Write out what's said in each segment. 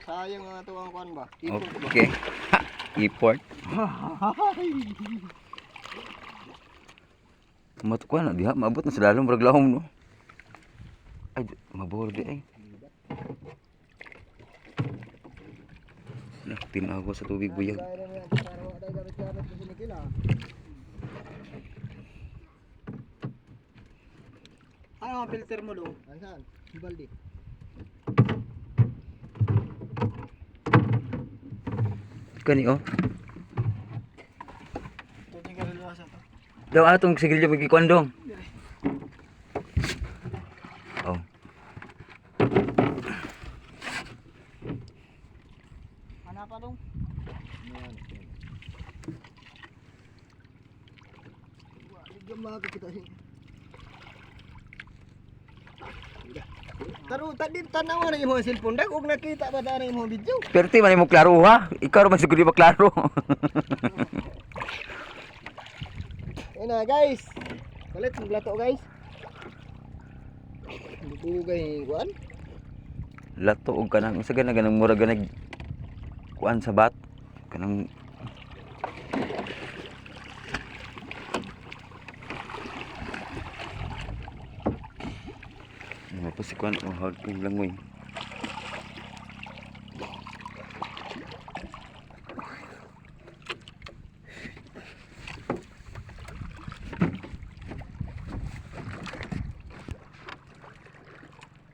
Sayang nga ito ang kuan ba? Ipon ko ba? Okay. Ha! Import. Matukuan na diha. Maabot na sa lalong braglahom no. Ay, maborde ay. Tinago sa tubig buyag. Ano ang filter mo do? Saan? Baldi. Kani oh. Ito yung kaliluwasan to. Daw atong sigilyo magikuan dong. Oh. Ano pa dong? Gamag kita sih. Taro tadi tanaw na imong cellphone dag ug nakita ba dana imong video? Pero ti man mo klaro ha. Ikaw ra man siguro di ba klaro. Ina guys. Kalit ng lato guys. Bugay kuan. Lato og kanang sa ganang mura ganag kuan sa bat. Kanang apa sih kuan oh hard kung langoy.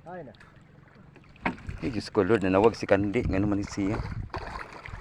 Ay na. Ay, Diyos ko Lord, nanawag si Kandi. Nga naman siya.